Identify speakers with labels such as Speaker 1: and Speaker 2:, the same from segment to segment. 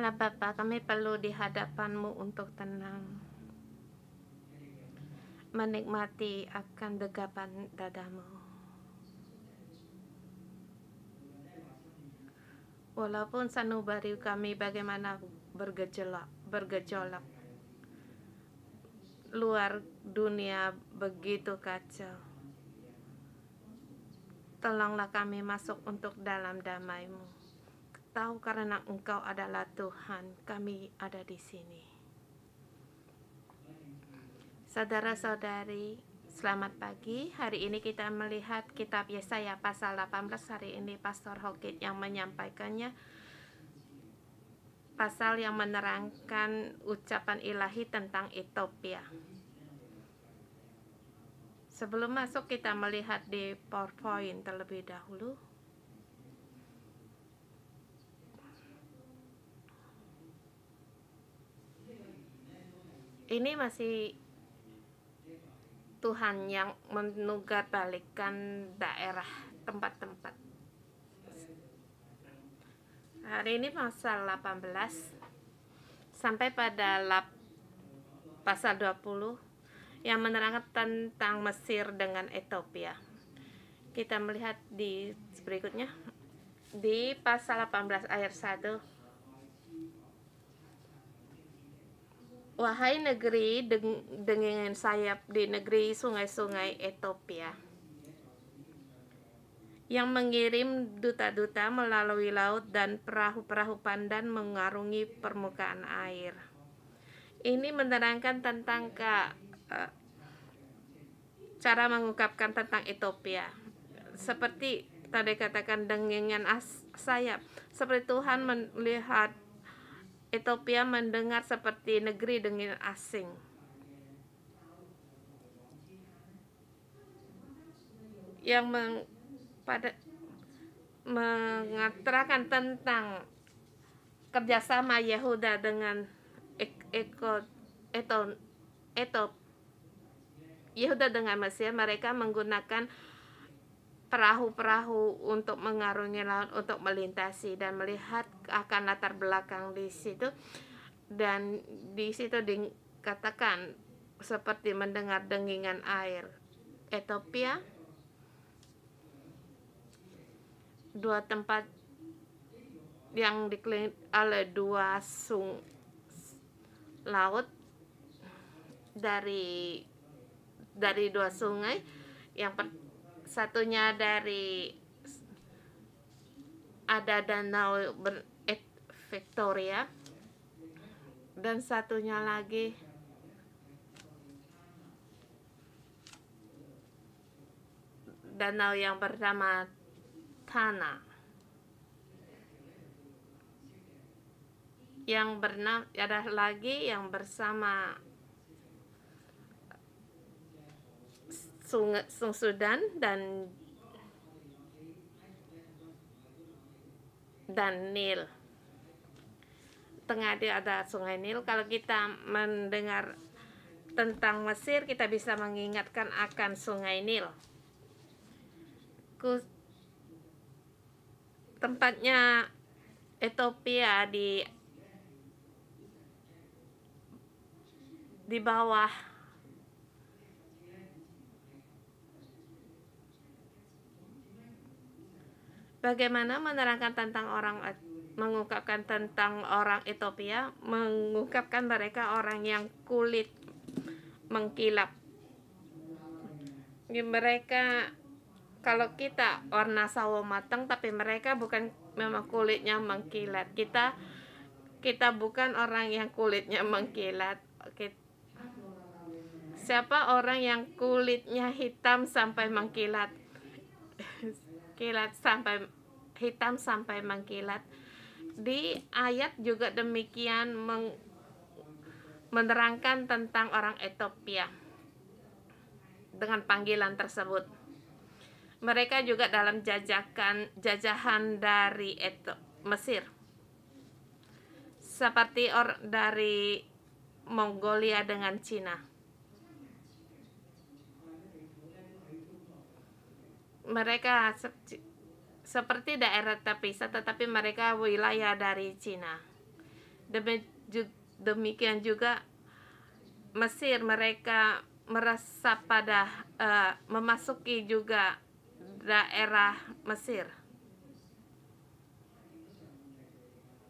Speaker 1: Allah Bapa, kami perlu di hadapan-Mu untuk tenang, menikmati akan degapan dada-Mu. Walaupun sanubari kami bagaimana bergejolak, luar dunia begitu kacau. Tolonglah kami masuk untuk dalam damai-Mu. Tahu karena Engkau adalah Tuhan, kami ada di sini. Saudara-saudari, selamat pagi. Hari ini kita melihat kitab Yesaya pasal 18. Hari ini Pastor Hokit yang menyampaikannya. Pasal yang menerangkan ucapan ilahi tentang Ethiopia. Sebelum masuk, kita melihat di PowerPoint terlebih dahulu. Ini masih Tuhan yang menugatbalikkan daerah tempat-tempat. Hari ini pasal 18 sampai pada pasal 20 yang menerangkan tentang Mesir dengan Ethiopia. Kita melihat di berikutnya di pasal 18 ayat 1. Wahai negeri dengan sayap di negeri sungai-sungai Ethiopia, yang mengirim duta-duta melalui laut dan perahu-perahu pandan mengarungi permukaan air. Ini menerangkan tentang cara mengungkapkan tentang Ethiopia. Seperti tadi katakan dengan sayap, seperti Tuhan melihat Ethiopia mendengar seperti negeri dengan asing. Yang mengatakan tentang kerjasama Yehuda dengan Yehuda dengan Mesir. Mereka menggunakan perahu-perahu untuk mengarungi laut, untuk melintasi dan melihat akan latar belakang di situ. Dan di situ dikatakan seperti mendengar dengingan air. Ethiopia, dua tempat yang dikelilingi oleh dua laut dari dua sungai. Yang satunya ada danau Victoria, dan satunya lagi danau yang bernama Tana. Yang ada lagi yang bersama Sungai Sudan dan Nil. Tengah ada Sungai Nil. Kalau kita mendengar tentang Mesir, kita bisa mengingatkan akan Sungai Nil. Tempatnya Ethiopia di bawah bagaimana menerangkan tentang mengungkapkan tentang orang Ethiopia, mengungkapkan mereka orang yang kulit mengkilap. Mereka, kalau kita warna sawo matang, tapi mereka bukan, memang kulitnya mengkilat. Kita bukan orang yang kulitnya mengkilat. Siapa orang yang kulitnya hitam sampai mengkilat? Hitam sampai mengkilat. Di ayat juga demikian menerangkan tentang orang Ethiopia dengan panggilan tersebut. Mereka juga dalam jajahan dari Mesir, seperti dari Mongolia dengan Cina. Mereka seperti daerah terpisah, tetapi mereka wilayah dari Cina. Demikian juga Mesir, mereka merasa pada memasuki juga daerah Mesir.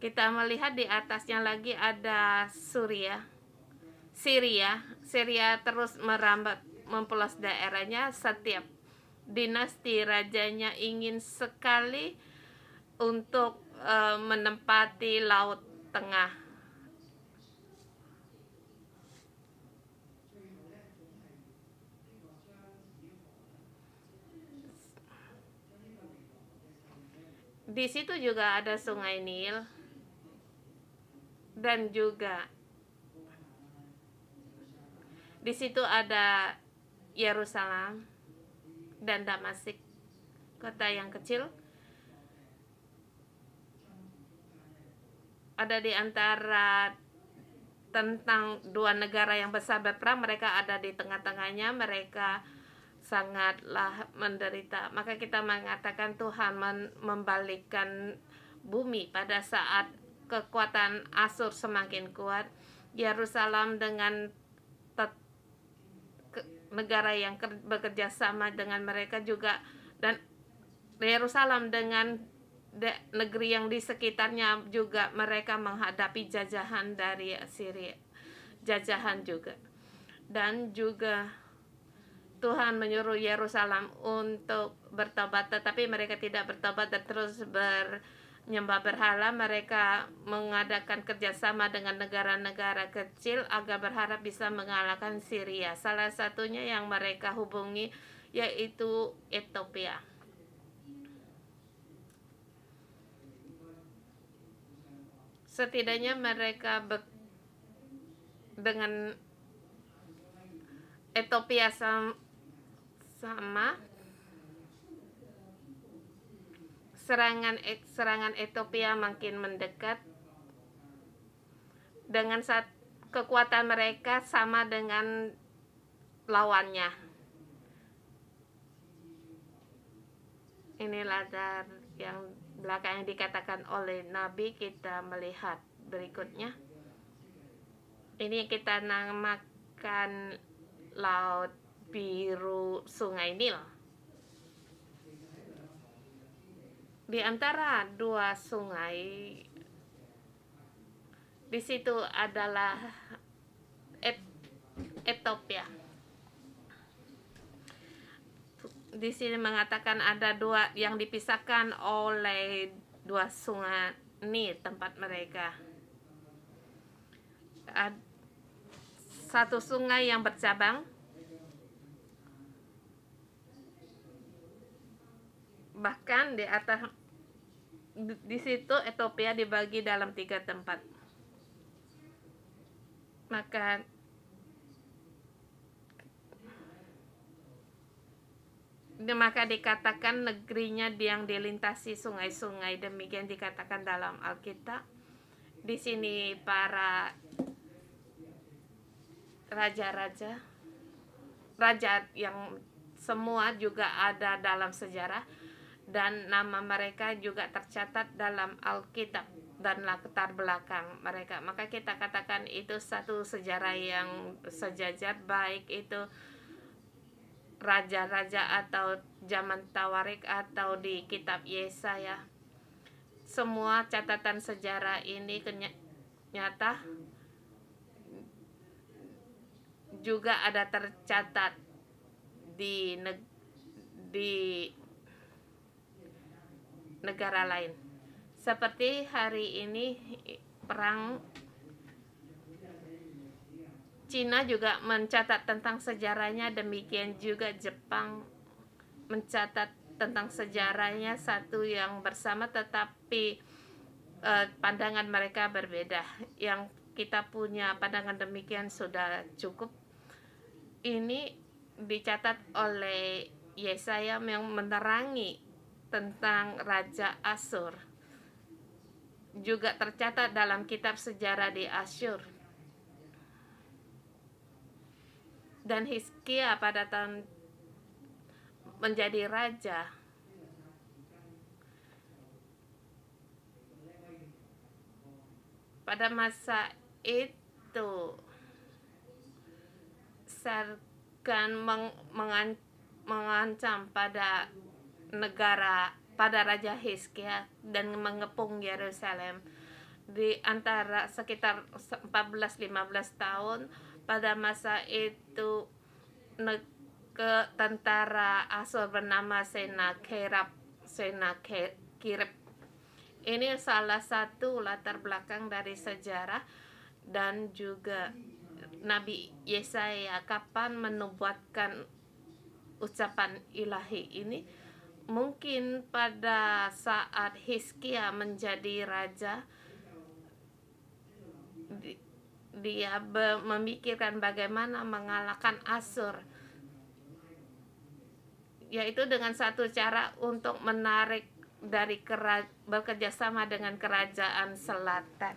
Speaker 1: Kita melihat di atasnya lagi ada Syria terus merambat memperluas daerahnya. Setiap dinasti rajanya ingin sekali untuk menempati Laut Tengah. Di situ juga ada Sungai Nil dan juga di situ ada Yerusalem dan Damasik, kota yang kecil. Ada di antara tentang dua negara yang besar berperang, mereka ada di tengah-tengahnya, mereka sangatlah menderita. Maka kita mengatakan Tuhan membalikkan bumi pada saat kekuatan Asyur semakin kuat. Yerusalem dengan negara yang bekerja sama dengan mereka juga, dan Yerusalem dengan negeri yang di sekitarnya juga mereka menghadapi jajahan dari Assyria, jajahan juga. Dan juga Tuhan menyuruh Yerusalem untuk bertobat, tetapi mereka tidak bertobat dan terus menyembah berhala. Mereka mengadakan kerjasama dengan negara-negara kecil agar berharap bisa mengalahkan Syria. Salah satunya yang mereka hubungi yaitu Ethiopia. Setidaknya mereka dengan Ethiopia sama serangan Ethiopia makin mendekat dengan kekuatan mereka sama dengan lawannya. Inilah yang belakang yang dikatakan oleh Nabi. Kita melihat berikutnya. Ini yang kita namakan Laut Biru Sungai Nil. Di antara dua sungai, di situ adalah Ethiopia. Di sini mengatakan ada dua yang dipisahkan oleh dua sungai Nil tempat mereka. Satu sungai yang bercabang, bahkan di atas di situ Ethiopia dibagi dalam 3 tempat. Maka dikatakan negerinya yang dilintasi sungai-sungai, demikian dikatakan dalam Alkitab. Di sini para raja yang semua juga ada dalam sejarah, dan nama mereka juga tercatat dalam Alkitab dan latar belakang mereka. Maka kita katakan itu satu sejarah yang sejajar, baik itu raja-raja atau zaman Tawarik atau di kitab Yesaya. Semua catatan sejarah ini nyata juga ada tercatat di negara lain. Seperti hari ini perang, Cina juga mencatat tentang sejarahnya, demikian juga Jepang mencatat tentang sejarahnya, satu yang bersama tetapi pandangan mereka berbeda. Yang kita punya pandangan demikian sudah cukup. Ini dicatat oleh Yesaya yang menerangi tentang Raja Asyur. Juga tercatat dalam kitab sejarah di Asyur. Dan Hizkia pada tahun menjadi raja. pada masa itu Sargon mengancam pada Raja Hizkia dan mengepung Yerusalem di antara sekitar 14-15 tahun. Pada masa itu tentara Asur bernama Senakerib. Ini salah satu latar belakang dari sejarah dan juga Nabi Yesaya kapan menubuatkan ucapan ilahi ini. Mungkin pada saat Hizkia menjadi raja, dia memikirkan bagaimana mengalahkan Asur, yaitu dengan satu cara untuk menarik dari bekerjasama dengan kerajaan selatan.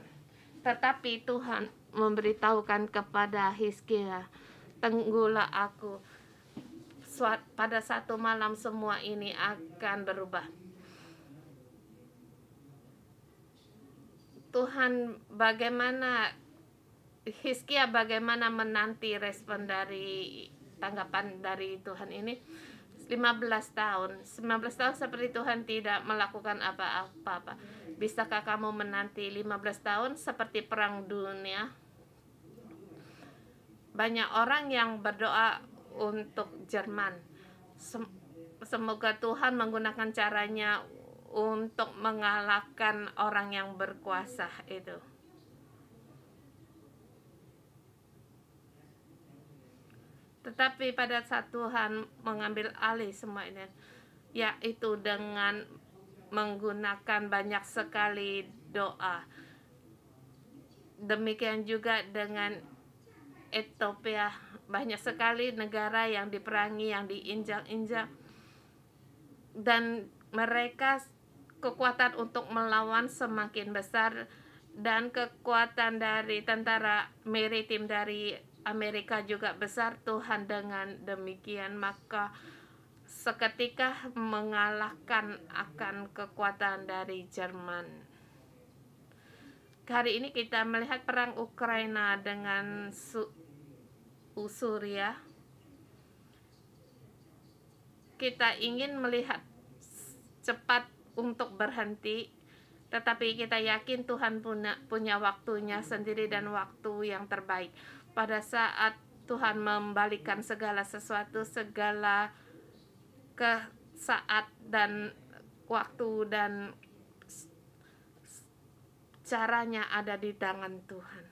Speaker 1: Tetapi Tuhan memberitahukan kepada Hizkia, tunggulah aku, pada satu malam semua ini akan berubah. Hizkia bagaimana menanti respon dari tanggapan dari Tuhan ini? 15 tahun seperti Tuhan tidak melakukan apa-apa. Bisakah kamu menanti 15 tahun seperti perang dunia? Banyak orang yang berdoa untuk Jerman. Semoga Tuhan menggunakan caranya untuk mengalahkan orang yang berkuasa itu. Tetapi pada saat Tuhan mengambil alih semua ini, yaitu dengan menggunakan banyak sekali doa. Demikian juga dengan Ethiopia, banyak sekali negara yang diperangi, yang diinjak-injak, dan mereka kekuatan untuk melawan semakin besar, dan kekuatan dari tentara maritim dari Amerika juga besar. Tuhan dengan demikian maka seketika mengalahkan akan kekuatan dari Jerman. Hari ini kita melihat perang Ukraina dengan Suriah. Kita ingin melihat cepat untuk berhenti, tetapi kita yakin Tuhan punya waktunya sendiri dan waktu yang terbaik. Pada saat Tuhan membalikan segala sesuatu, segala saat dan waktu dan caranya ada di tangan Tuhan.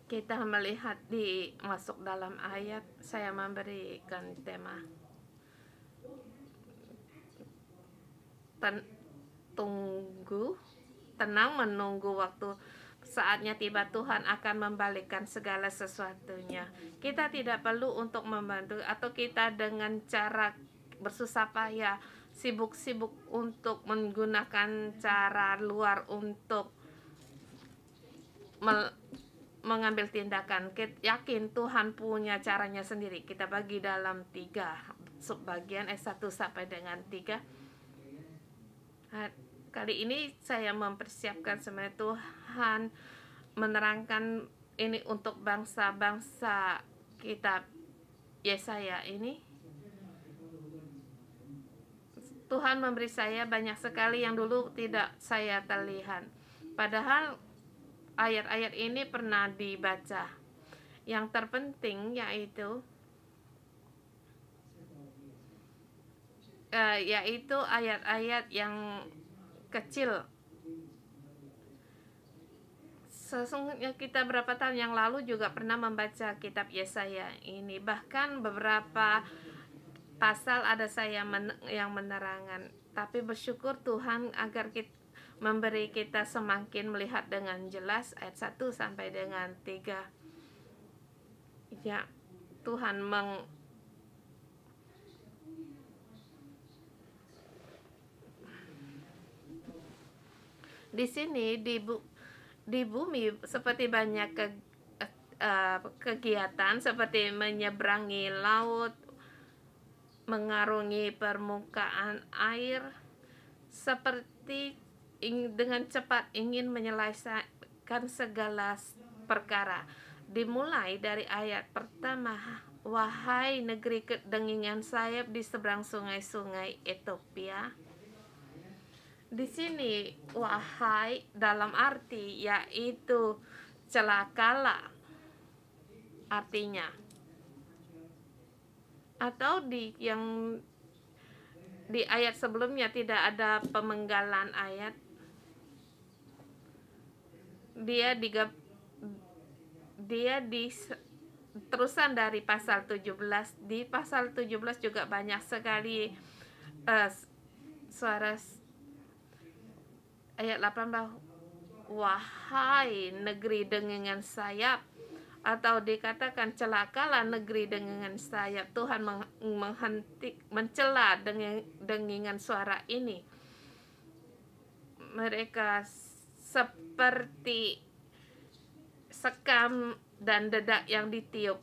Speaker 1: Kita melihat masuk dalam ayat, saya memberikan tema tenang menunggu waktu saatnya tiba. Tuhan akan membalikkan segala sesuatunya. Kita tidak perlu untuk membantu atau kita dengan cara bersusah payah, sibuk-sibuk untuk menggunakan cara luar untuk mengambil tindakan. Kita yakin Tuhan punya caranya sendiri. Kita bagi dalam 3 subbagian, 1 sampai dengan 3. Kali ini saya mempersiapkan sebenarnya Tuhan menerangkan ini untuk bangsa-bangsa kitab Yesaya ini. Tuhan memberi saya banyak sekali yang dulu tidak saya terlihat. Padahal ayat-ayat ini pernah dibaca. Yang terpenting yaitu ayat-ayat yang kecil. Sesungguhnya kita berapa tahun yang lalu juga pernah membaca kitab Yesaya ini. Bahkan beberapa pasal ada saya yang menerangkan. Tapi bersyukur Tuhan agar memberi kita semakin melihat dengan jelas ayat 1 sampai dengan 3. Ya, Tuhan di sini di bumi seperti banyak kegiatan seperti menyeberangi laut, mengarungi permukaan air, seperti dengan cepat ingin menyelesaikan segala perkara. Dimulai dari ayat pertama, wahai negeri kedengingan sayap di seberang sungai-sungai Ethiopia. Di sini wahai dalam arti yaitu celakalah artinya. Atau di ayat sebelumnya tidak ada pemenggalan ayat. Dia di terusan dari pasal 17. Di pasal 17 juga banyak sekali suara ayat 18, wahai negeri dengingan sayap, atau dikatakan celakalah negeri dengingan sayap. Tuhan mencela dengingan suara ini. Mereka seperti sekam dan dedak yang ditiup,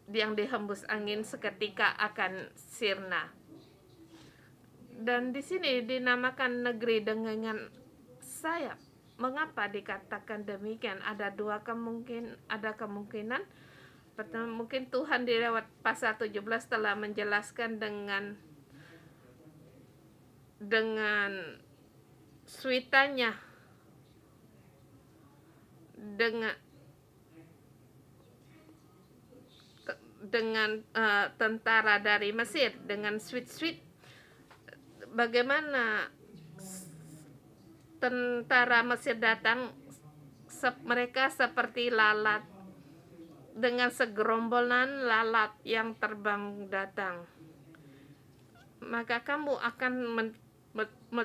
Speaker 1: yang dihembus angin seketika akan sirna. Dan di sini dinamakan negeri dengingan sayap. Mengapa dikatakan demikian? Ada kemungkinan. Pertama, mungkin Tuhan di lewat pasal 17 telah menjelaskan dengan suitanya, dengan tentara dari Mesir, dengan sweet bagaimana tentara Mesir datang, mereka seperti lalat, dengan segerombolan lalat yang terbang datang. Maka kamu akan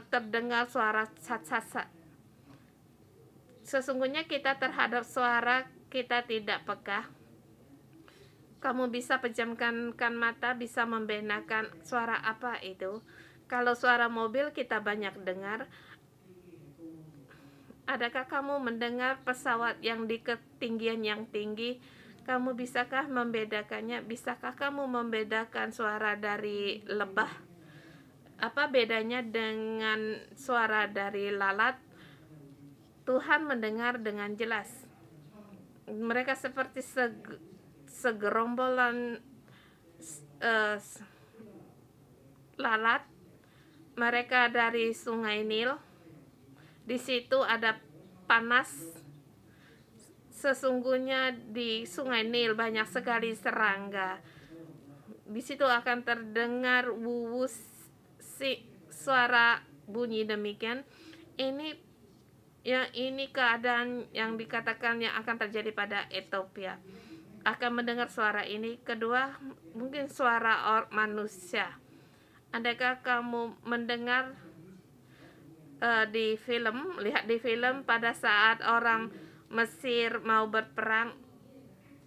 Speaker 1: terdengar suara sat-sat. Sesungguhnya kita terhadap suara kita tidak peka. Kamu bisa pejamkan mata, bisa membedakan suara apa itu. Kalau suara mobil kita banyak dengar. Adakah kamu mendengar pesawat yang di ketinggian yang tinggi? Kamu bisakah membedakannya? Bisakah kamu membedakan suara dari lebah? Apa bedanya dengan suara dari lalat? Tuhan mendengar dengan jelas. Mereka seperti segerombolan lalat. Mereka dari Sungai Nil. Di situ ada panas. Sesungguhnya di Sungai Nil banyak sekali serangga. Di situ akan terdengar suara bunyi demikian. Ini keadaan yang dikatakan yang akan terjadi pada Ethiopia. Akan mendengar suara ini. Kedua, mungkin suara manusia. Adakah kamu mendengar lihat di film pada saat orang Mesir mau berperang,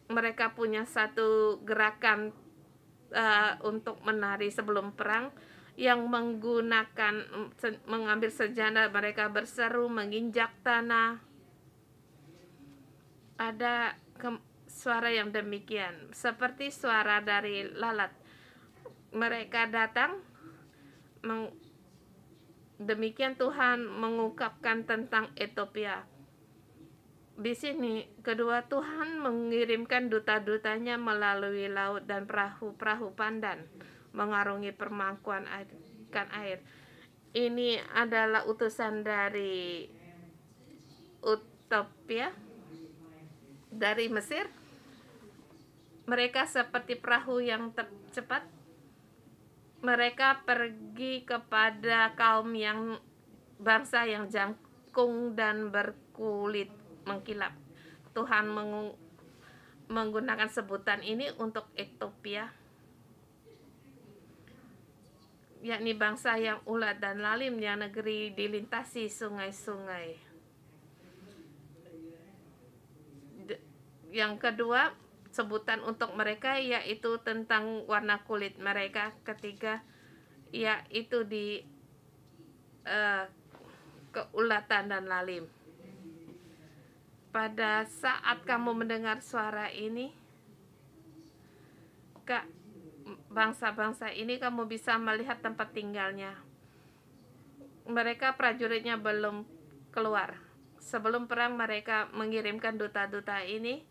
Speaker 1: mereka punya satu gerakan untuk menari sebelum perang yang mengambil senjata, mereka berseru, menginjak tanah. Ada suara yang demikian, seperti suara dari lalat. Mereka datang. Demikian Tuhan mengungkapkan tentang Ethiopia. Di sini kedua, Tuhan mengirimkan duta-dutanya melalui laut dan perahu pandan mengarungi permangkuan air. Ini adalah utusan dari Ethiopia, dari Mesir. Mereka seperti perahu yang cepat. Mereka pergi kepada kaum yang bangsa yang jangkung dan berkulit mengkilap. Tuhan menggunakan sebutan ini untuk Ethiopia, yakni bangsa yang ulat dan lalim, yang negeri dilintasi sungai-sungai. Yang kedua, sebutan untuk mereka yaitu tentang warna kulit mereka. Ketiga, yaitu di keulatan dan lalim. pada saat kamu mendengar suara ini, bangsa-bangsa ini kamu bisa melihat tempat tinggalnya. Mereka prajuritnya belum keluar. Sebelum perang mereka mengirimkan duta-duta ini,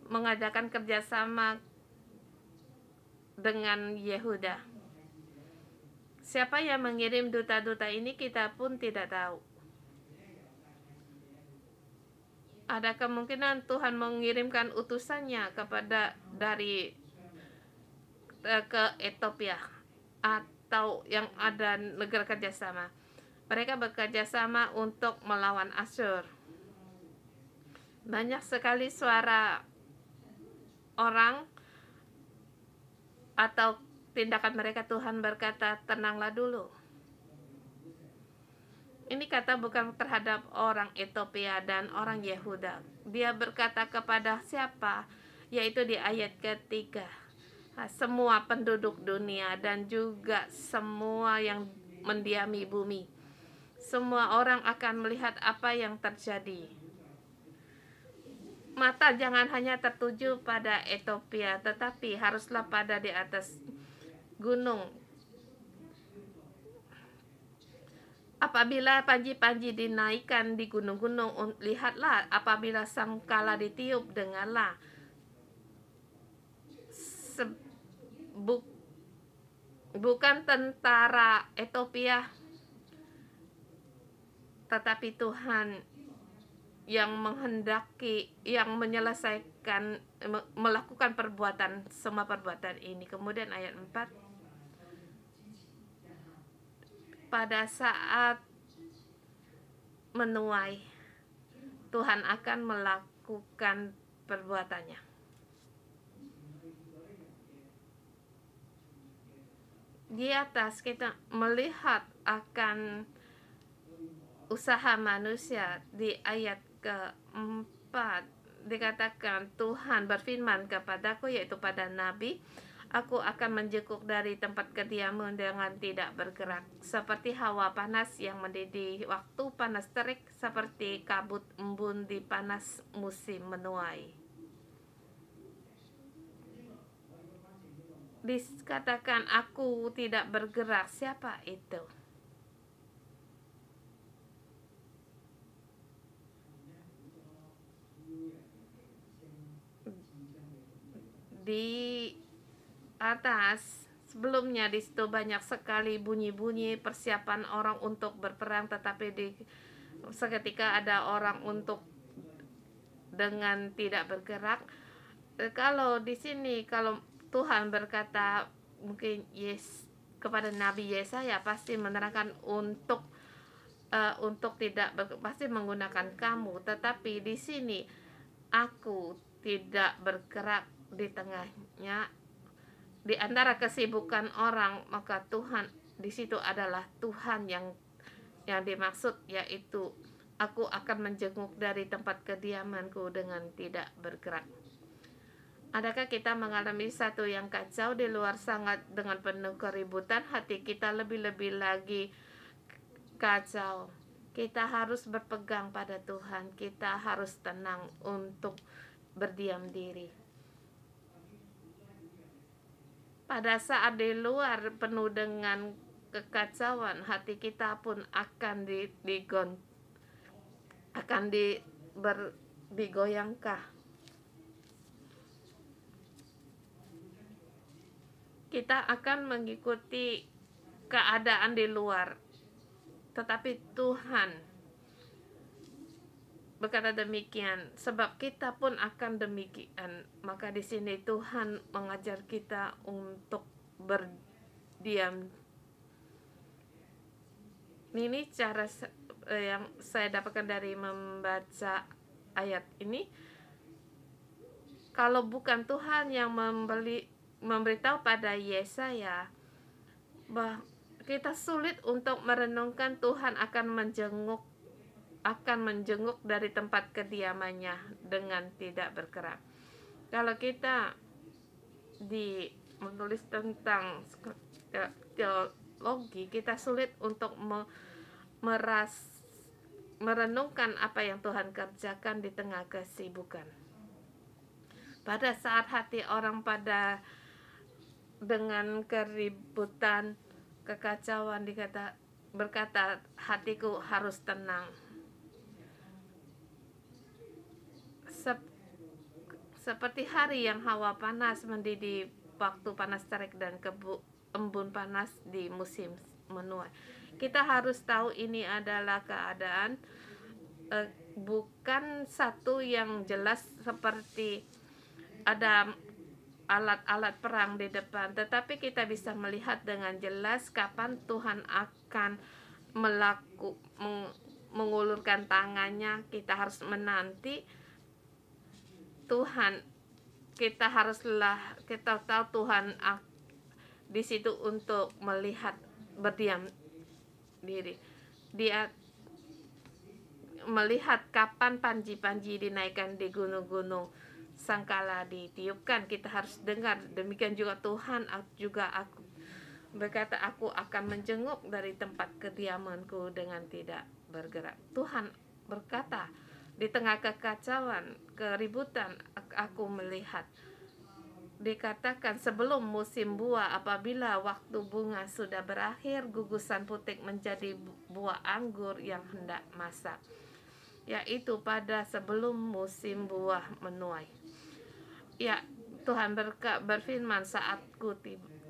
Speaker 1: mengadakan kerjasama dengan Yehuda. Siapa yang mengirim duta-duta ini kita pun tidak tahu. Ada kemungkinan Tuhan mengirimkan utusannya ke Ethiopia atau yang ada negara kerjasama. Mereka bekerjasama untuk melawan Asyur. Banyak sekali suara orang atau tindakan mereka. Tuhan berkata, tenanglah dulu. Ini kata bukan terhadap orang Ethiopia dan orang Yehuda. Dia berkata kepada siapa? Yaitu di ayat ketiga. Semua penduduk dunia dan juga semua yang mendiami bumi. Semua orang akan melihat apa yang terjadi. Mata jangan hanya tertuju pada Ethiopia, tetapi haruslah pada di atas gunung. Apabila panji-panji dinaikkan di gunung-gunung, lihatlah. Apabila sangkala ditiup, dengarlah. Bukan tentara Ethiopia, tetapi Tuhan yang menghendaki, yang menyelesaikan, melakukan semua perbuatan ini. Kemudian ayat 4. Pada saat menuai, Tuhan akan melakukan perbuatannya. Di atas kita melihat akan usaha manusia. Di ayat keempat dikatakan Tuhan berfirman kepadaku, yaitu pada Nabi, aku akan menjenguk dari tempat kediaman dengan tidak bergerak, seperti hawa panas yang mendidih waktu panas terik, seperti kabut embun di panas musim menuai. Dikatakan aku tidak bergerak. Siapa itu? Di atas sebelumnya di situ banyak sekali bunyi-bunyi persiapan orang untuk berperang, tetapi seketika ada orang untuk dengan tidak bergerak. Kalau di sini, kalau Tuhan berkata mungkin kepada Nabi Yesaya, pasti menerangkan untuk pasti menggunakan kamu. Tetapi di sini aku tidak bergerak di tengahnya, di antara kesibukan orang, maka Tuhan di situ adalah Tuhan yang dimaksud, yaitu aku akan menjenguk dari tempat kediamanku dengan tidak bergerak. Adakah kita mengalami satu yang kacau di luar sangat dengan penuh keributan? Hati kita lebih-lebih lagi kacau. Kita harus berpegang pada Tuhan. Kita harus tenang untuk berdiam diri. Pada saat di luar penuh dengan kekacauan, hati kita pun akan digoyangkan. Kita akan mengikuti keadaan di luar, tetapi Tuhan berkata demikian, sebab kita pun akan demikian. Maka di sini Tuhan mengajar kita untuk berdiam. Ini cara yang saya dapatkan dari membaca ayat ini. Kalau bukan Tuhan yang memberitahu pada Yesaya, bahwa kita sulit untuk merenungkan Tuhan akan menjenguk dari tempat kediamannya dengan tidak bergerak. Kalau kita menulis tentang teologi, kita sulit untuk merenungkan apa yang Tuhan kerjakan di tengah kesibukan. Pada saat hati orang pada dengan keributan, kekacauan, berkata hatiku harus tenang. Seperti hari yang hawa panas mendidih waktu panas terik dan embun panas di musim menuai. Kita harus tahu ini adalah keadaan bukan satu yang jelas seperti ada alat-alat perang di depan, tetapi kita bisa melihat dengan jelas kapan Tuhan akan mengulurkan tangannya. Kita harus menanti Tuhan. Kita tahu Tuhan di situ untuk melihat, berdiam diri. Dia melihat kapan panji-panji dinaikkan di gunung-gunung, sangkala ditiupkan. Kita harus dengar. Demikian juga Tuhan juga aku berkata, aku akan menjenguk dari tempat kediamanku dengan tidak bergerak. Tuhan berkata, di tengah kekacauan, keributan, aku melihat. Dikatakan sebelum musim buah, apabila waktu bunga sudah berakhir, gugusan putik menjadi buah anggur yang hendak masak, yaitu pada sebelum musim buah menuai. Ya, Tuhan berfirman, saatku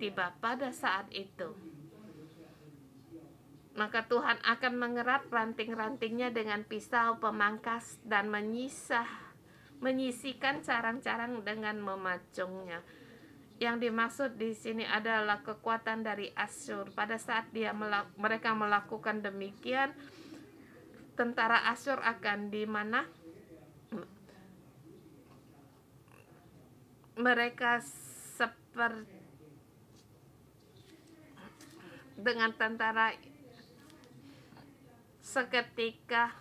Speaker 1: tiba. Pada saat itu maka Tuhan akan mengerat ranting-rantingnya dengan pisau pemangkas dan menyisikan carang-carang dengan memacungnya. Yang dimaksud di sini adalah kekuatan dari Asyur. Pada saat mereka melakukan demikian, tentara Asyur akan di mana mereka seperti dengan tentara seketika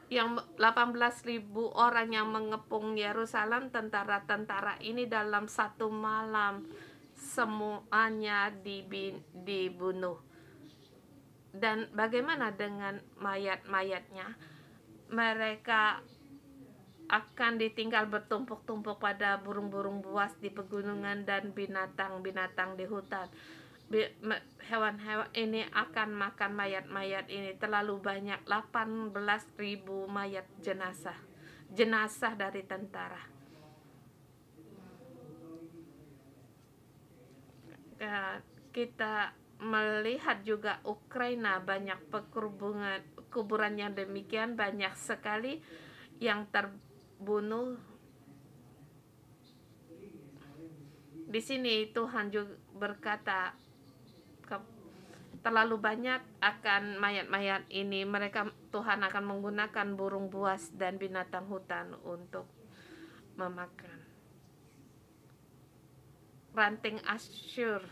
Speaker 1: yang 18.000 orang yang mengepung Yerusalem, tentara-tentara ini dalam satu malam semuanya dibunuh. Dan bagaimana dengan mayat-mayatnya? Mereka akan ditinggal bertumpuk-tumpuk pada burung-burung buas di pegunungan dan binatang-binatang di hutan. Hewan-hewan ini akan makan mayat-mayat ini. Terlalu banyak, 18.000 mayat jenazah dari tentara. Kita melihat juga Ukraina, banyak kuburan yang demikian, banyak sekali yang terbunuh. Di sini Tuhan juga berkata, terlalu banyak akan mayat-mayat ini. Tuhan akan menggunakan burung buas dan binatang hutan untuk memakan. Ranting Asyur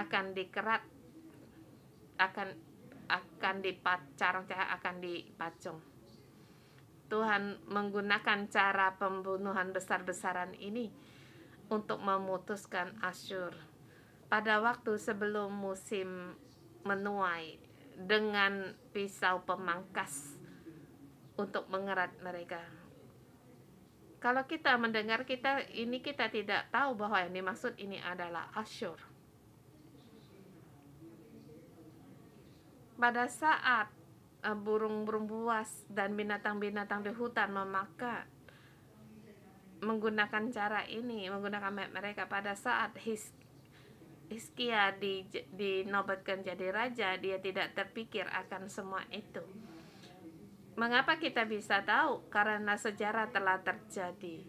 Speaker 1: akan dikerat, akan dipacung. Tuhan menggunakan cara pembunuhan besar-besaran ini untuk memutuskan Asyur pada waktu sebelum musim menuai, dengan pisau pemangkas untuk mengerat mereka. Kalau kita mendengar, kita tidak tahu bahwa yang dimaksud ini adalah Asyur. Pada saat burung-burung buas dan binatang-binatang di hutan menggunakan cara ini, menggunakan mereka, pada saat Hizkia dinobatkan jadi raja, dia tidak terpikir akan semua itu. Mengapa kita bisa tahu? Karena sejarah telah terjadi.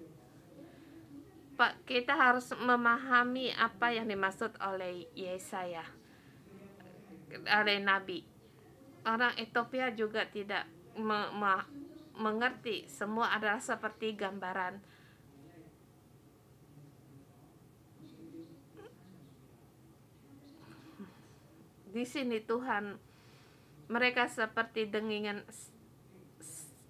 Speaker 1: Kita harus memahami apa yang dimaksud oleh Yesaya, oleh Nabi. Orang Ethiopia juga tidak mengerti. Semua adalah seperti gambaran. Di sini Tuhan, mereka seperti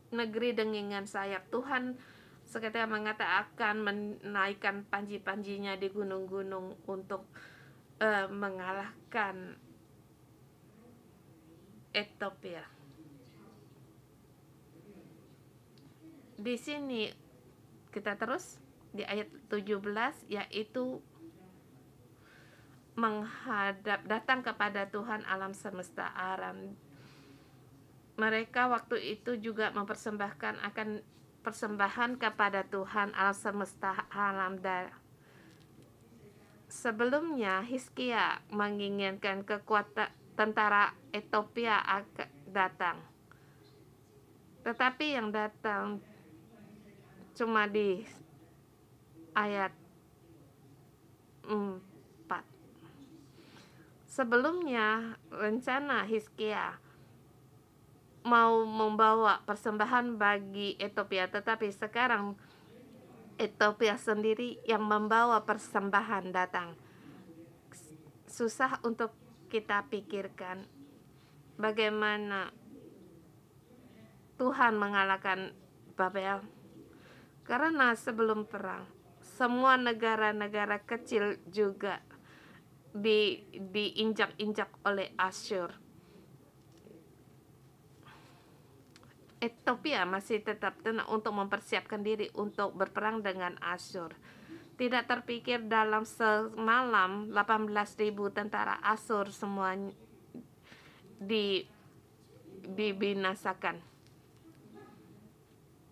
Speaker 1: negeri dengingan sayap. Tuhan seketika mengatakan menaikkan panji-panjinya di gunung-gunung untuk mengalahkan Ethiopia. Di sini kita terus di ayat 17, yaitu datang kepada Tuhan alam semesta alam. Mereka waktu itu juga mempersembahkan akan persembahan kepada Tuhan alam semesta alam. Sebelumnya Hizkia menginginkan kekuatan tentara Ethiopia akan datang, tetapi yang datang cuma di ayat 4. Sebelumnya rencana Hizkia mau membawa persembahan bagi Ethiopia, tetapi sekarang Ethiopia sendiri yang membawa persembahan datang. Susah untuk kita pikirkan bagaimana Tuhan mengalahkan Babel, karena sebelum perang semua negara-negara kecil juga diinjak-injak oleh Asyur. Ethiopia masih tetap tenang untuk mempersiapkan diri untuk berperang dengan Asyur. Tidak terpikir dalam semalam 18.000 tentara Asyur semuanya dibinasakan.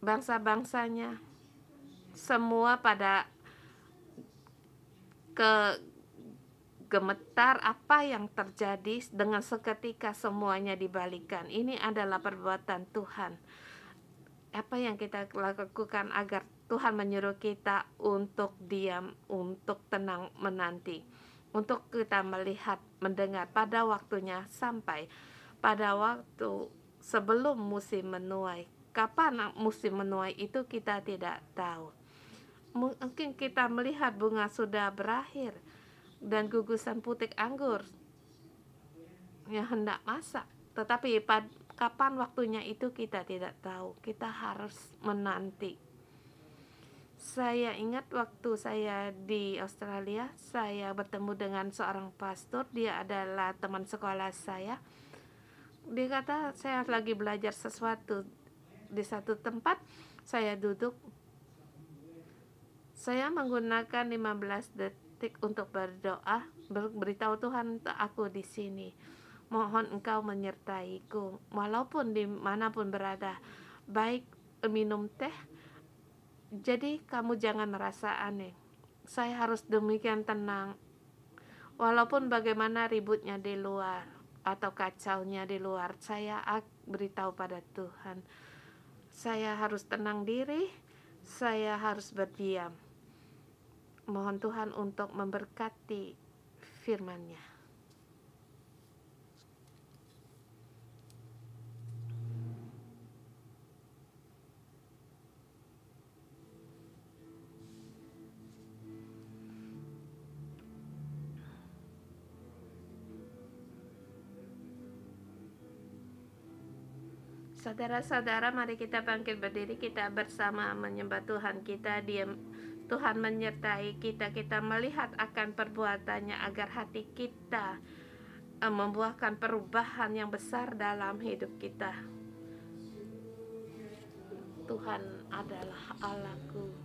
Speaker 1: Bangsa-bangsanya semua pada gemetar apa yang terjadi dengan seketika semuanya dibalikan. Ini adalah perbuatan Tuhan. Apa yang kita lakukan agar Tuhan menyuruh kita untuk diam, untuk tenang menanti, untuk kita melihat, mendengar pada waktunya sampai pada waktu sebelum musim menuai. Kapan musim menuai itu kita tidak tahu. Mungkin kita melihat bunga sudah berakhir dan gugusan putik anggur yang hendak masak, tetapi kapan waktunya itu kita tidak tahu. Kita harus menanti. Saya ingat waktu saya di Australia, saya bertemu dengan seorang pastor. Dia adalah teman sekolah saya. Dia kata saya lagi belajar sesuatu di satu tempat. Saya duduk, saya menggunakan 15 detik untuk berdoa, beritahu Tuhan, aku di sini. Mohon Engkau menyertaiku, walaupun dimanapun berada, baik minum teh. Jadi kamu jangan merasa aneh. Saya harus demikian tenang, walaupun bagaimana ributnya di luar atau kacaunya di luar. Saya beritahu pada Tuhan, saya harus tenang diri, saya harus berdiam. Mohon Tuhan untuk memberkati firman-Nya. Saudara-saudara, mari kita bangkit berdiri, kita bersama menyembah Tuhan. Kita diam, Tuhan menyertai kita. Kita melihat akan perbuatannya agar hati kita membuahkan perubahan yang besar dalam hidup kita. Tuhan adalah Allahku.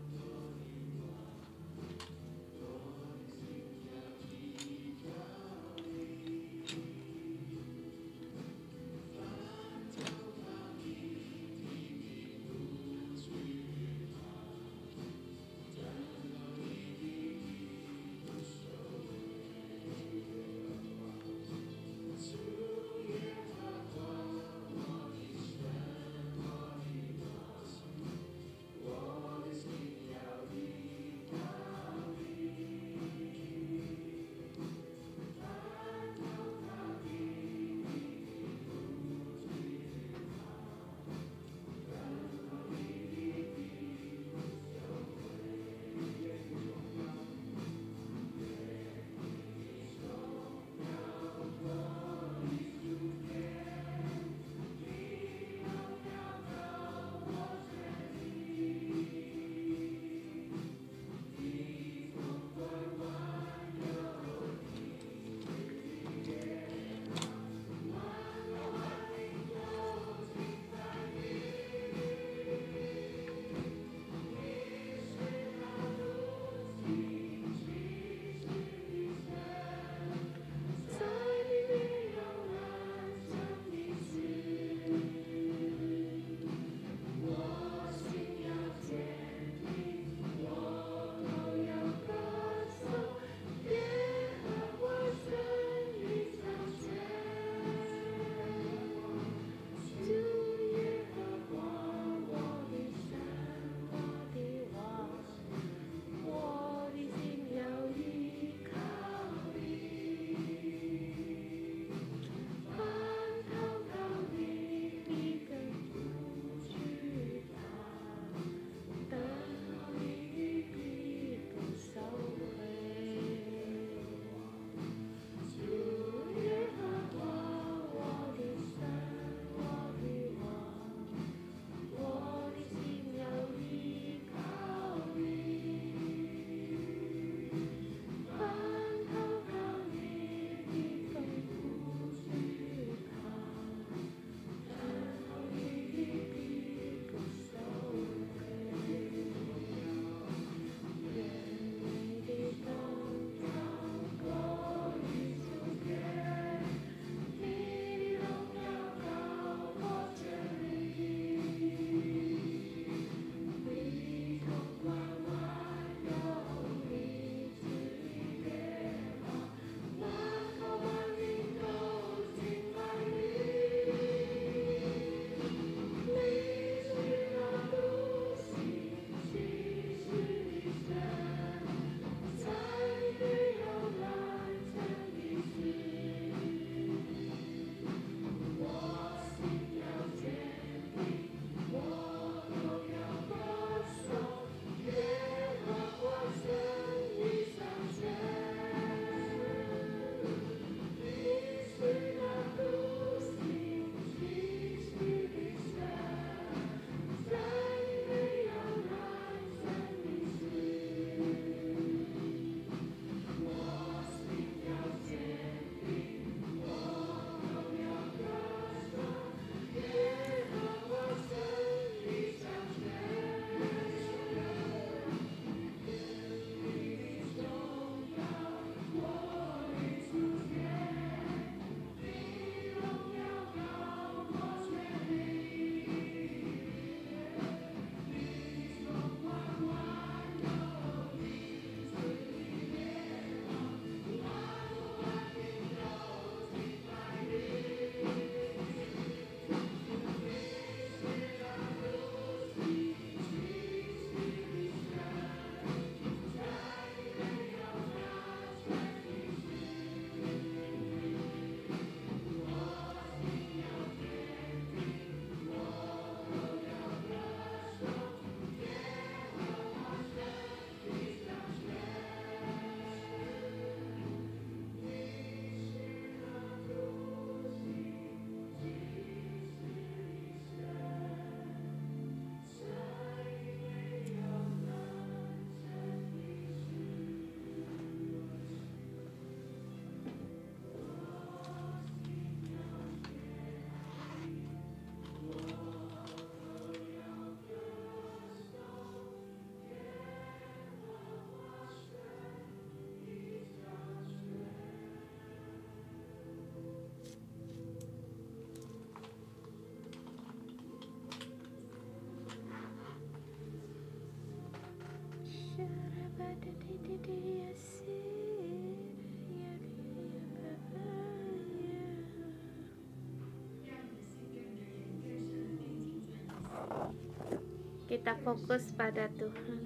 Speaker 1: Kita fokus pada Tuhan.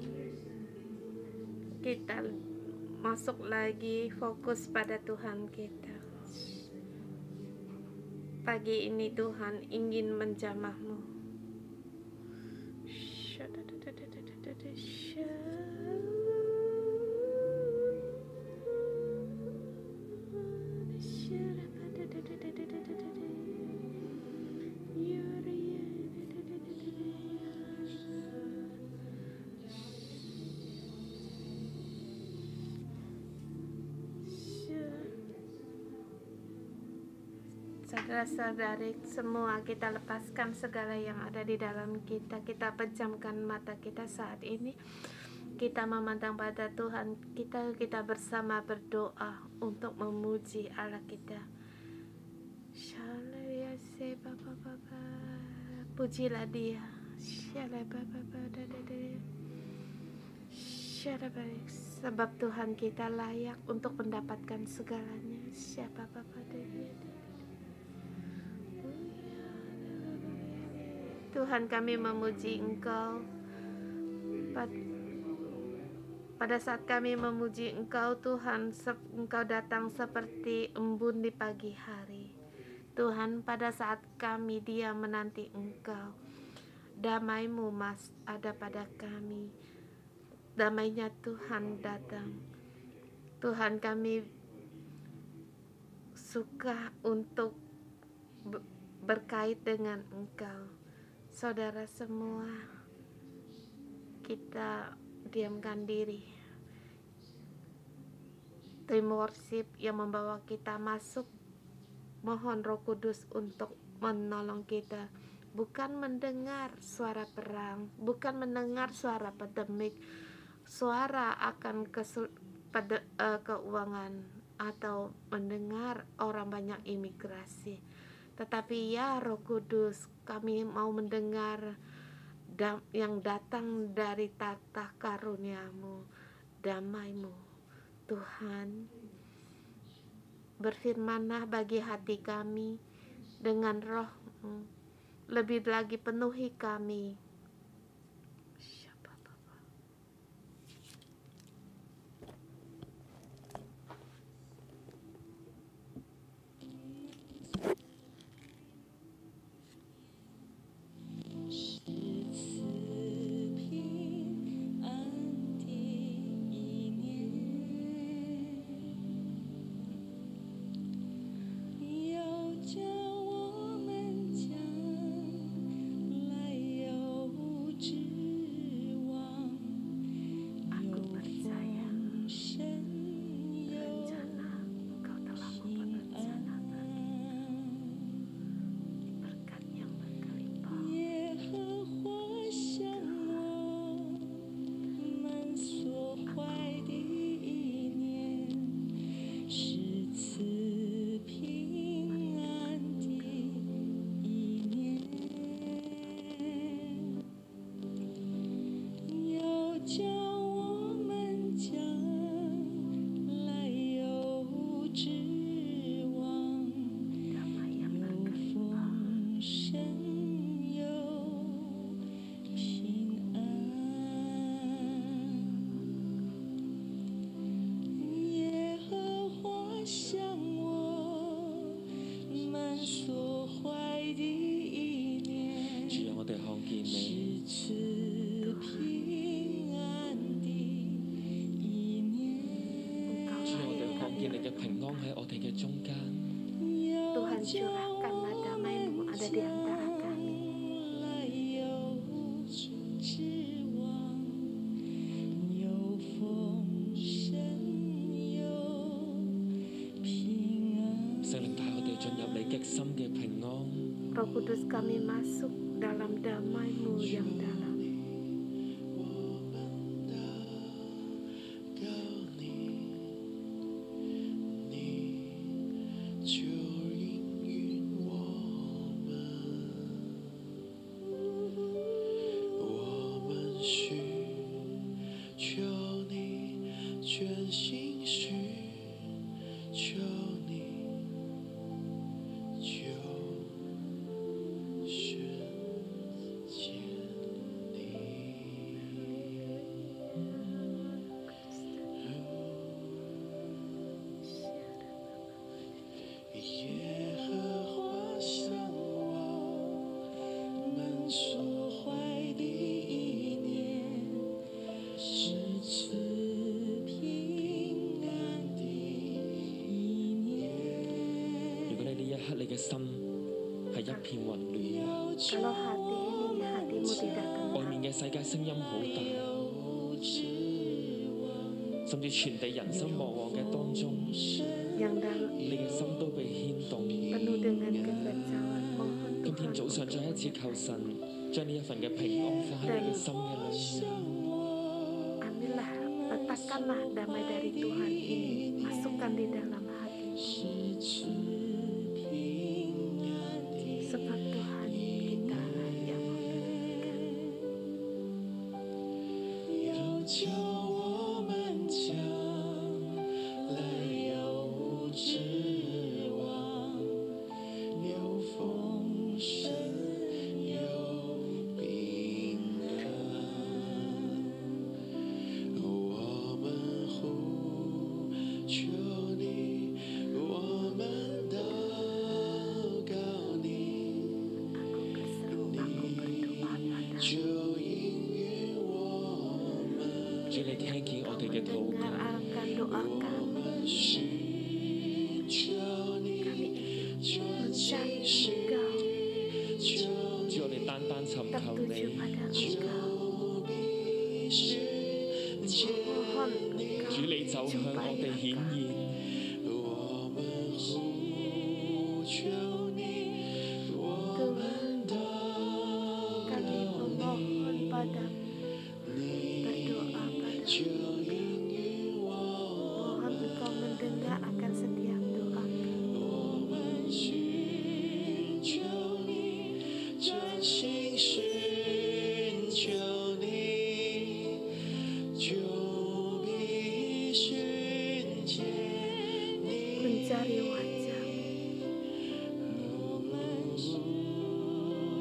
Speaker 1: Kita masuk lagi fokus pada Tuhan kita. Pagi ini Tuhan ingin menjamahmu. Saudara-saudari semua, kita lepaskan segala yang ada di dalam kita. Kita pejamkan mata kita saat ini. Kita memandang pada Tuhan kita bersama berdoa untuk memuji Allah kita. Pujilah Dia. Sebab Tuhan kita layak untuk mendapatkan segalanya. Tuhan, kami memuji Engkau. Pada saat kami memuji Engkau, Tuhan, Engkau datang seperti embun di pagi hari. Tuhan, pada saat kami diam menanti Engkau, damai-Mu Mas ada pada kami. Damainya Tuhan datang. Tuhan, kami suka untuk berkait dengan Engkau. Saudara semua, kita diamkan diri. Tim worship yang membawa kita masuk, mohon Roh Kudus untuk menolong kita. Bukan mendengar suara perang, bukan mendengar suara pandemik, suara akan keuangan, atau mendengar orang banyak imigrasi. Tetapi ya Roh Kudus, kami mau mendengar yang datang dari tahta karunia-Mu, damai-Mu. Tuhan, berfirman-Lah bagi hati kami dengan Roh-Mu, lebih lagi penuhi kami. Tuhan, curahkanlah damai-Mu ada di antara kami. Roh Kudus, kami masuk dalam damai-Mu yang dalam.
Speaker 2: 刻你嘅心係一片混亂，
Speaker 1: Kalau hati ini hatimu tidak
Speaker 2: 外
Speaker 1: tenang,
Speaker 2: 面嘅世界聲音好大，甚至全地人心惶惶嘅當中，
Speaker 1: yang dalam
Speaker 2: 你嘅心都被牽動。
Speaker 1: penuh dengan kekacauan, mohon
Speaker 2: 今天
Speaker 1: Tuhan
Speaker 2: 早上再一次求神將呢一份嘅平安放喺你嘅心嘅裏面。
Speaker 1: ambillah, letakkanlah damai dari Tuhan ini, masukkan di dalam hati, sebab Tuhan kita lah yang memberikan.
Speaker 3: 叫我们将来有指望，有丰盛，有平安。我们呼求你，我们祷告你，
Speaker 1: Aku berseru, aku berdoa padamu.
Speaker 3: 就应允我们。
Speaker 2: 主你聽見我哋嘅禱
Speaker 1: Dengar
Speaker 2: 告，
Speaker 1: akan doa kami,
Speaker 3: 尋求你，
Speaker 1: kami ingin
Speaker 3: 全
Speaker 1: mencari
Speaker 3: 心
Speaker 1: Engkau,
Speaker 3: 求
Speaker 2: 主我哋單單尋求
Speaker 1: tertuju
Speaker 2: 你，
Speaker 1: pada Engkau.
Speaker 3: 必是见
Speaker 1: Mohon
Speaker 2: 主
Speaker 1: Engkau
Speaker 2: 你就向我哋顯
Speaker 1: jumpai
Speaker 2: 現。
Speaker 3: 我们呼求你，我们祷
Speaker 1: kami memohon padamu,
Speaker 3: 你，
Speaker 1: berdoa
Speaker 3: 就
Speaker 1: padamu.
Speaker 3: 应允我。
Speaker 1: Mohon Engkau mendengar akan setiap doa.
Speaker 3: 我们寻求你，专心寻求你，就必寻见你。
Speaker 1: Mencari wajah-Mu,
Speaker 3: 我们呼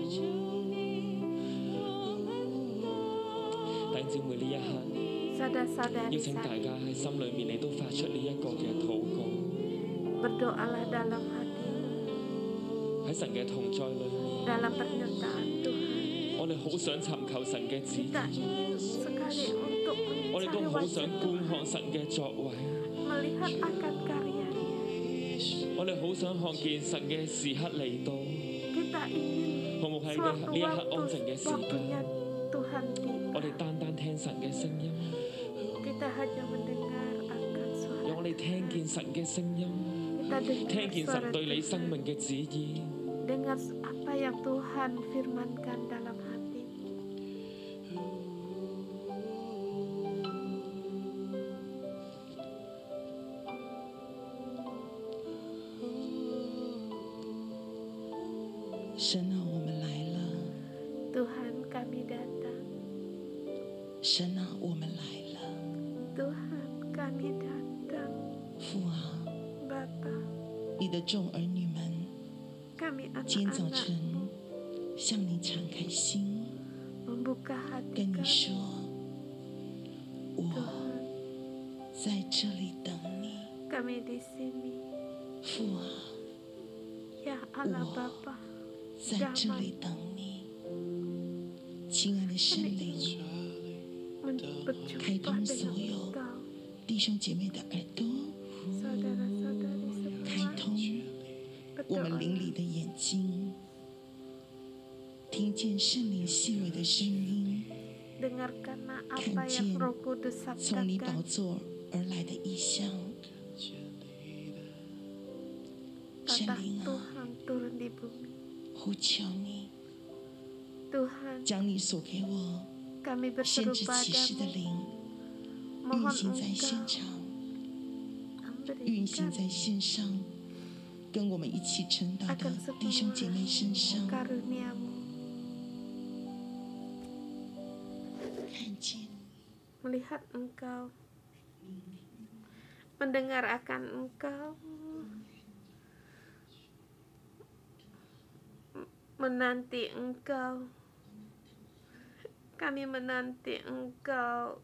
Speaker 3: 求你，我们
Speaker 2: 弟兄姊妹呢一刻，
Speaker 1: saudara-saudari
Speaker 2: 邀請大
Speaker 1: saya,
Speaker 2: 家喺心裏面，你都發出呢一個嘅禱告，
Speaker 1: berdoalah dalam hatimu,
Speaker 2: 喺神嘅同在裏面，
Speaker 1: dalam pernyataan Tuhan.
Speaker 2: 我哋好想尋求神嘅旨意，
Speaker 1: Kita ingin sekali untuk
Speaker 2: 我哋都
Speaker 1: mencari
Speaker 2: 好想
Speaker 1: wajah
Speaker 2: 觀
Speaker 1: Tuhan,
Speaker 2: 看神嘅作為，
Speaker 1: melihat akan karyanya.
Speaker 2: 我哋好想看見神嘅時刻嚟到，
Speaker 1: Kita ingin
Speaker 2: 好冇喺呢一刻安靜嘅時
Speaker 1: waktunya
Speaker 2: 間，
Speaker 1: Tuhan
Speaker 2: 我
Speaker 1: tiba.
Speaker 2: 哋單單聽神嘅聲音，
Speaker 1: Kita hanya mendengar akan
Speaker 2: 讓
Speaker 1: suara
Speaker 2: 我哋聽見神嘅聲音，
Speaker 1: Kita dengar
Speaker 2: 聽見
Speaker 1: suara
Speaker 2: 神對你生
Speaker 1: Tuhan,
Speaker 2: 命嘅旨意。
Speaker 1: dengar apa yang Tuhan firmankan dalam hati.
Speaker 3: Tuhan 神啊，我们来了。
Speaker 1: Tuhan kami datang,
Speaker 3: 神啊，我们来了。
Speaker 1: Tuhan kami datang,
Speaker 3: 父啊，
Speaker 1: Bapa,
Speaker 3: 你的众儿女们，
Speaker 1: kami
Speaker 3: 今天早
Speaker 1: anak-anak
Speaker 3: 晨向你敞开心，
Speaker 1: membuka hati
Speaker 3: 跟你
Speaker 1: kami.
Speaker 3: 说，我
Speaker 1: Tuhan,
Speaker 3: 在这里等你。
Speaker 1: kami di sini.
Speaker 3: 父啊，
Speaker 1: Ya Allah
Speaker 3: Wow.
Speaker 1: Bapa,
Speaker 3: 在这里等你。亲爱的圣灵，
Speaker 1: berjumpa
Speaker 3: 开通所
Speaker 1: dengan
Speaker 3: 有
Speaker 1: Engkau,
Speaker 3: 弟兄姐妹的耳朵，
Speaker 1: saudara-saudari
Speaker 3: 开
Speaker 1: semua.
Speaker 3: 通我们
Speaker 1: Berdoa,
Speaker 3: 灵里的眼睛，听见圣灵细微的声音，
Speaker 1: dengarkanlah apa
Speaker 3: Kajian
Speaker 1: yang Roh Kudus
Speaker 3: 从你宝
Speaker 1: sabdakan.
Speaker 3: 座而来的意象。圣
Speaker 1: Kata
Speaker 3: 灵啊，
Speaker 1: Tuhan turun di bumi.
Speaker 3: 呼求你，
Speaker 1: Tuhan,
Speaker 3: 将你所给我
Speaker 1: kami
Speaker 3: 先
Speaker 1: berseru
Speaker 3: 知启示的
Speaker 1: padamu,
Speaker 3: 灵运
Speaker 1: mohon
Speaker 3: 行在现
Speaker 1: Engkau
Speaker 3: 场，运行
Speaker 1: memberikan
Speaker 3: 在线上，跟我们一起晨祷的
Speaker 1: akan
Speaker 3: 弟兄姐妹身
Speaker 1: semua
Speaker 3: 上，
Speaker 1: karunia-Mu,
Speaker 3: 看见
Speaker 1: melihat Engkau, mendengar akan Engkau, menanti Engkau. Kami menanti Engkau.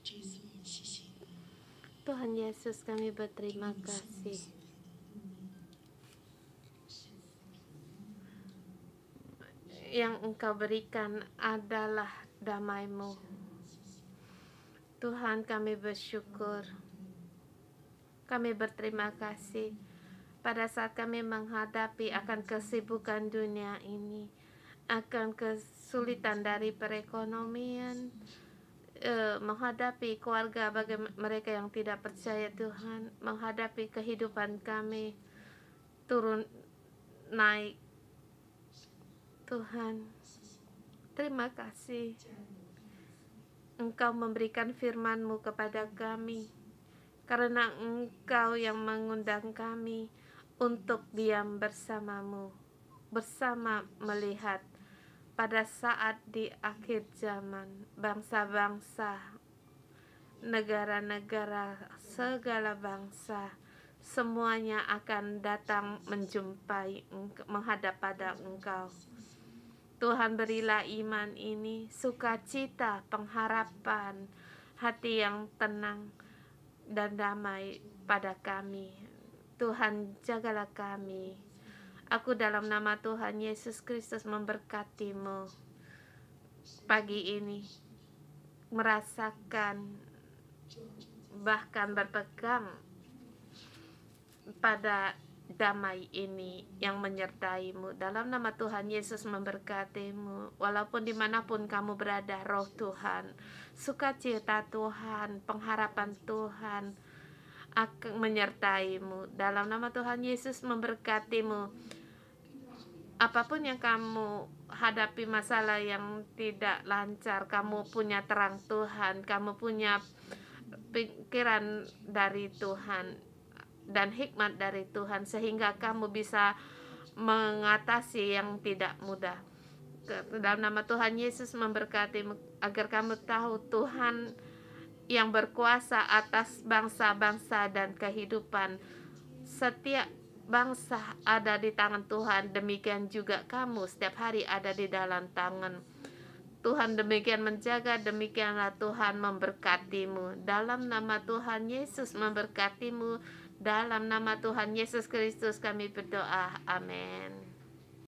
Speaker 3: 谢谢你，
Speaker 1: Tuhan Yesus, kami berterima kasih. Yang Engkau berikan adalah damai-Mu. Tuhan, kami bersyukur. Kami berterima kasih pada saat kami menghadapi akan kesibukan dunia ini, akan kesulitan dari perekonomian, menghadapi keluarga bagi mereka yang tidak percaya Tuhan, menghadapi kehidupan kami turun naik. Tuhan, terima kasih Engkau memberikan firman-Mu kepada kami, karena Engkau yang mengundang kami untuk diam bersama-Mu, bersama melihat pada saat di akhir zaman bangsa-bangsa, negara-negara, segala bangsa semuanya akan datang menjumpai, menghadap pada Engkau. Tuhan, berilah iman ini, sukacita, pengharapan, hati yang tenang dan damai pada kami. Tuhan, jagalah kami. Aku dalam nama Tuhan Yesus Kristus memberkati-Mu pagi ini, merasakan bahkan berpegang pada damai ini yang menyertai-Mu. Dalam nama Tuhan Yesus memberkati-Mu, walaupun dimanapun kamu berada. Roh Tuhan, sukacita Tuhan, pengharapan Tuhan akan menyertai-Mu. Dalam nama Tuhan Yesus memberkati-Mu. Apapun yang kamu hadapi, masalah yang tidak lancar, kamu punya terang Tuhan, kamu punya pikiran dari Tuhan dan hikmat dari Tuhan, sehingga kamu bisa mengatasi yang tidak mudah. Dalam nama Tuhan Yesus memberkati agar kamu tahu Tuhan yang berkuasa atas bangsa-bangsa dan kehidupan. Setiap bangsa ada di tangan Tuhan, demikian juga kamu setiap hari ada di dalam tangan Tuhan. Demikian menjaga, demikianlah Tuhan memberkatimu. Dalam nama Tuhan Yesus memberkatimu. Dalam nama Tuhan Yesus Kristus kami berdoa. Amin.